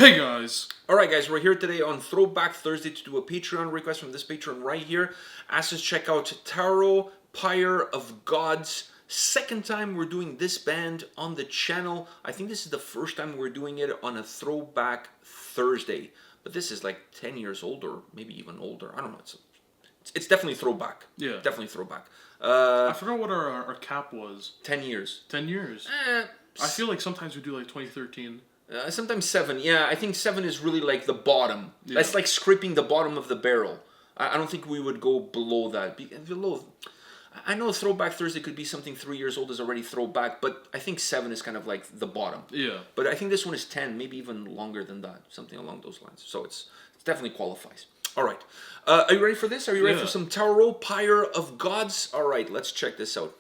Hey guys! Alright guys, we're here today on Throwback Thursday to do a Patreon request from this patron right here. Asked us to check out Tarot, Pyre of Gods. Second time we're doing this band on the channel. I think this is the first time we're doing it on a Throwback Thursday. But this is like 10 years older, maybe even older. I don't know. It's definitely throwback. Yeah. Definitely throwback. I forgot what our cap was. 10 years. 10 years? I feel like sometimes we do like 2013. Sometimes 7. Yeah, I think 7 is really like the bottom. Yeah. That's like scraping the bottom of the barrel. I don't think we would go below that. I know Throwback Thursday could be something 3 years old is already throwback, but I think 7 is kind of like the bottom. Yeah. But I think this one is 10, maybe even longer than that, something along those lines. So it definitely qualifies. All right. Are you ready for this? Are you ready for some Tarot, Pyre of Gods? All right, let's check this out.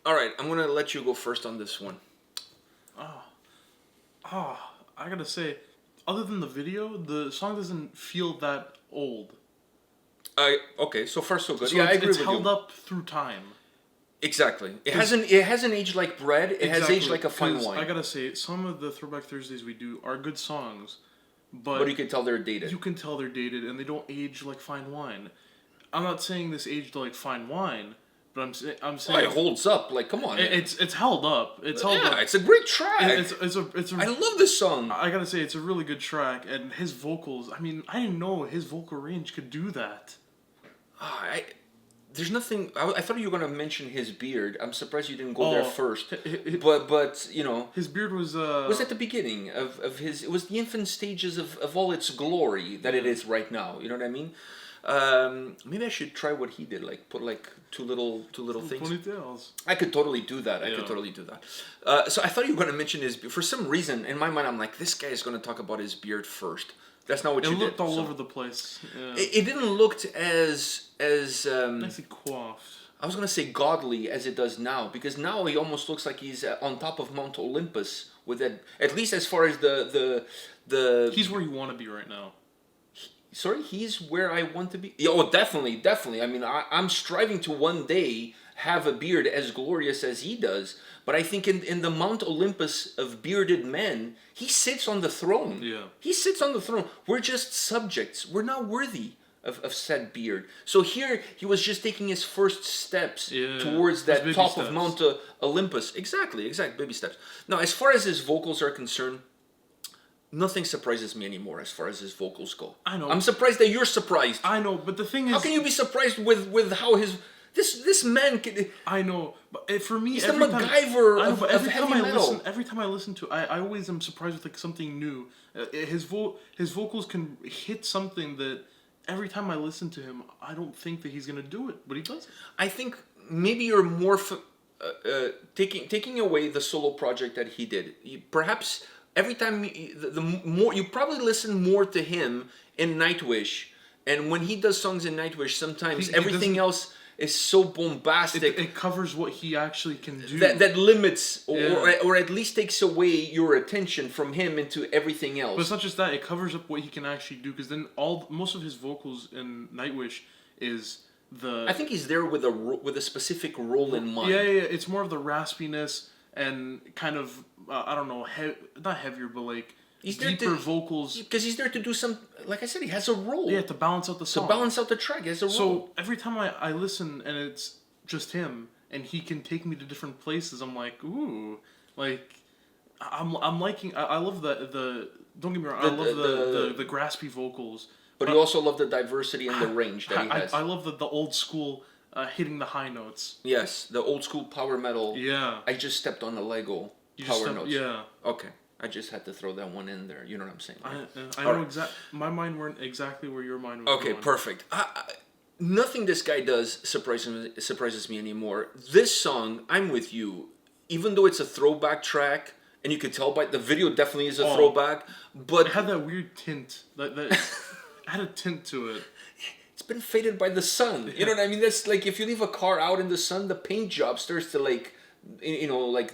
All right, I'm gonna let you go first on this one. I gotta say, other than the video, the song doesn't feel that old. Okay, so far so good. So Yeah, I agree it's with held you. up through time. Exactly. It hasn't aged like bread. It has aged like a fine 'Cause wine. I gotta say, some of the Throwback Thursdays we do are good songs, But you can tell they're dated. you can tell they're dated and they don't age like fine wine. I'm not saying this aged like fine wine, but I'm saying Oh, it holds up. Like, come on. it's held up. It's held up. It's a great track. It's a. I love this song. I gotta say, it's a really good track, and his vocals. I mean, I didn't know his vocal range could do that. There's nothing. I thought you were gonna mention his beard. I'm surprised you didn't go there first. But you know, his beard was at the beginning of his. It was the infant stages of all its glory that it is right now. You know what I mean? Maybe I should try what he did. Like put like two little things. Ponytails. I could totally do that. I could totally do that. So I thought you were gonna mention his. For some reason, in my mind, I'm like, this guy is gonna talk about his beard first. That's not what you did. It looked all over the place. Yeah. It didn't look as nicely coiffed. I was gonna say godly as it does now, because now he almost looks like he's on top of Mount Olympus with that. At least as far as the. He's where you want to be right now. Sorry, he's where I want to be. Yeah, oh, definitely. I mean, I'm striving to one day have a beard as glorious as he does. But I think in the Mount Olympus of bearded men, he sits on the throne. Yeah. He sits on the throne. We're just subjects. We're not worthy of said beard. So here, he was just taking his first steps towards that top of Mount Olympus. Exactly, baby steps. Now, as far as his vocals are concerned, nothing surprises me anymore as far as his vocals go. I know. I'm surprised that you're surprised. I know, but the thing is... How can you be surprised with how his... This man can... I know, but for me... He's the MacGyver of heavy metal. Every time I listen to it, I always am surprised with like something new. His vocals can hit something that every time I listen to him, I don't think that he's going to do it, but he does it. I think maybe you're more... taking away the solo project that he did. Perhaps... Every time, the more you probably listen more to him in Nightwish, and when he does songs in Nightwish, sometimes everything else is so bombastic. It covers what he actually can do. That limits, or at least takes away your attention from him into everything else. But it's not just that; it covers up what he can actually do. Because then most of his vocals in Nightwish is the. I think he's there with a specific role in mind. Yeah. It's more of the raspiness and kind of. I don't know, not heavier, but like deeper vocals. Because he's there to do some, like I said, he has a role. Yeah, to balance out the song. To balance out the track, he has a role. So every time I listen and it's just him and he can take me to different places, I'm like, ooh, like I'm liking. I love the. Don't get me wrong. I love the graspy vocals. But you also love the diversity and the range that he has. I love the old school hitting the high notes. Yes, the old school power metal. Yeah. I just stepped on the Lego. Power notes. Yeah. Okay. I just had to throw that one in there. You know what I'm saying? Right? I know exactly. My mind weren't exactly where your mind was. Okay, going. Perfect. Nothing this guy does surprises me anymore. This song, I'm with you. Even though it's a throwback track, and you could tell by the video, definitely is a throwback. But it had that weird tint. That had a tint to it. It's been faded by the sun. Yeah. You know what I mean? That's like if you leave a car out in the sun, the paint job starts to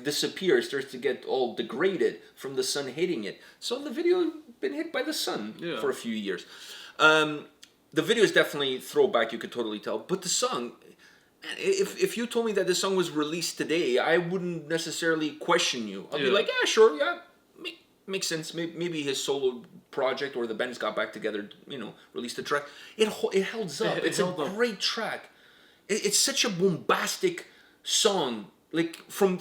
disappear, starts to get all degraded from the sun hitting it. So the video been hit by the sun for a few years. The video is definitely throwback, you could totally tell. But the song, if you told me that this song was released today, I wouldn't necessarily question you. I'll be like, yeah, sure, yeah, makes sense. Maybe his solo project or the band's got back together, released a track. It holds up. It's a great track. It's such a bombastic song. Like from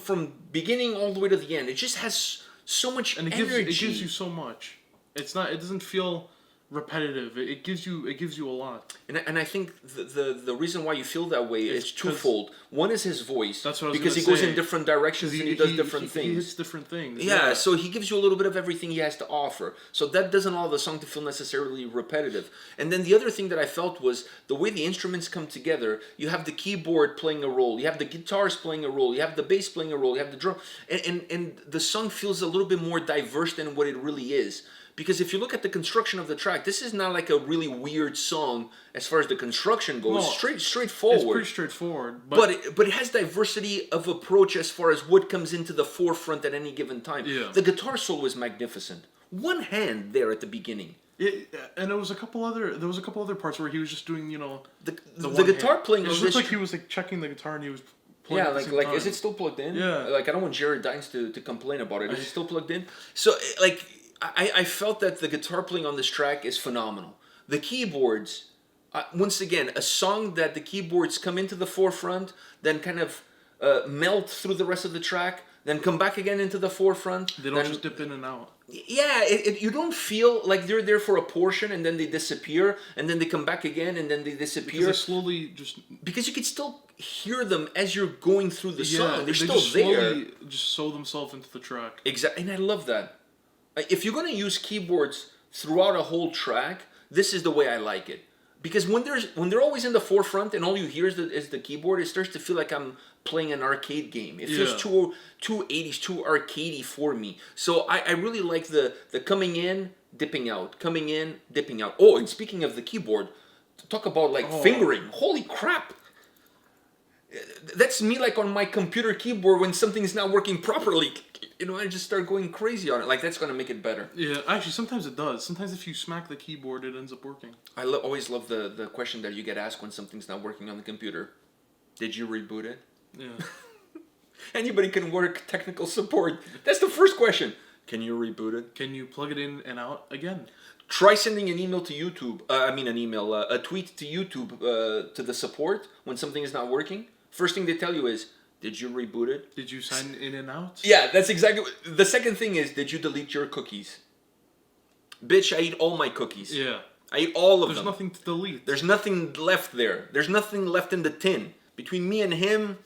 beginning all the way to the end, it just has so much energy. It gives you so much. It doesn't feel repetitive. It gives you a lot. And I think the reason why you feel that way is twofold. One is his voice. That's what I was because he goes in different directions and he does different things. He hits different things. Yeah, so he gives you a little bit of everything he has to offer. So that doesn't allow the song to feel necessarily repetitive. And then the other thing that I felt was the way the instruments come together. You have the keyboard playing a role. You have the guitars playing a role. You have the bass playing a role. You have the drum. And the song feels a little bit more diverse than what it really is. because if you look at the construction of the track, this is not like a really weird song as far as the construction goes. No, Straightforward. It's pretty straightforward. But it has diversity of approach as far as what comes into the forefront at any given time. Yeah. The guitar solo is magnificent. One hand there at the beginning. And there was a couple other parts where he was just doing, the guitar playing. It looked like he was like checking the guitar and he was playing. Yeah, at the same like time. is it still plugged in? Yeah. Like I don't want Jared Dines to complain about it. Is it still plugged in? So like I felt that the guitar playing on this track is phenomenal. The keyboards, once again, a song that the keyboards come into the forefront, then kind of melt through the rest of the track, then come back again into the forefront. They don't just dip in and out. Yeah, you don't feel like they're there for a portion and then they disappear and then they come back again and then they disappear. Because they slowly just... Because you can still hear them as you're going through the song. They're still just there. Slowly just sew themselves into the track. Exactly, and I love that. If you're going to use keyboards throughout a whole track, this is the way I like it. Because when they're always in the forefront and all you hear is the keyboard, it starts to feel like I'm playing an arcade game. It feels too 80s, too arcadey for me. So I really like the coming in, dipping out, coming in, dipping out. Oh, and speaking of the keyboard, talk about like fingering. Holy crap! That's me like on my computer keyboard when something's not working properly. I just start going crazy on it. Like that's gonna make it better. Yeah, actually, sometimes it does. Sometimes if you smack the keyboard, it ends up working. I always love the question that you get asked when something's not working on the computer. Did you reboot it? Yeah. Anybody can work technical support. That's the first question. Can you reboot it? Can you plug it in and out again? Try sending an email to YouTube. A tweet to YouTube to the support when something is not working. First thing they tell you is, did you reboot it? Did you sign in and out? Yeah, that's exactly. The second thing is, did you delete your cookies? Bitch, I eat all my cookies. Yeah. I eat all of them. There's nothing to delete. There's nothing left there. There's nothing left in the tin. Between me and him...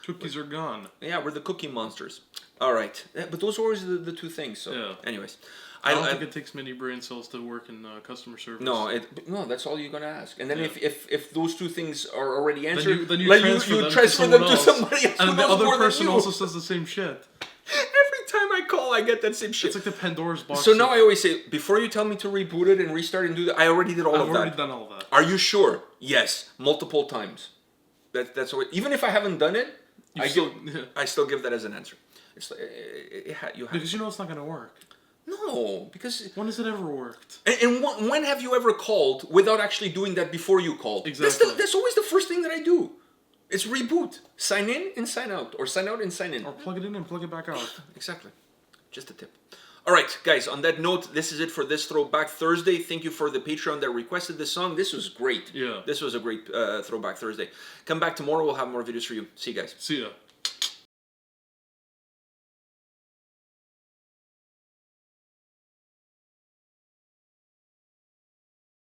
Cookies are gone. Yeah, we're the cookie monsters. All right. But those are always the two things. So, yeah. Anyways. I don't think it takes many brain cells to work in customer service. No, that's all you're gonna ask. And then if those two things are already answered, then you transfer them to somebody else. And the other person also says the same shit. Every time I call, I get that same shit. It's like the Pandora's box. So now I always say, before you tell me to reboot it and restart and do that, I already did all of that. I've already done all that. Are you sure? Yes, multiple times. That's what. Even if I haven't done it, I still give that as an answer. It's like, because you know it's not gonna work. No, because... When has it ever worked? And when have you ever called without actually doing that before you called? Exactly. That's always the first thing that I do. It's reboot. Sign in and sign out. Or sign out and sign in. Or plug it in and plug it back out. Exactly. Just a tip. All right, guys, on that note, this is it for this Throwback Thursday. Thank you for the Patreon that requested this song. This was great. Yeah. This was a great Throwback Thursday. Come back tomorrow. We'll have more videos for you. See you guys. See ya.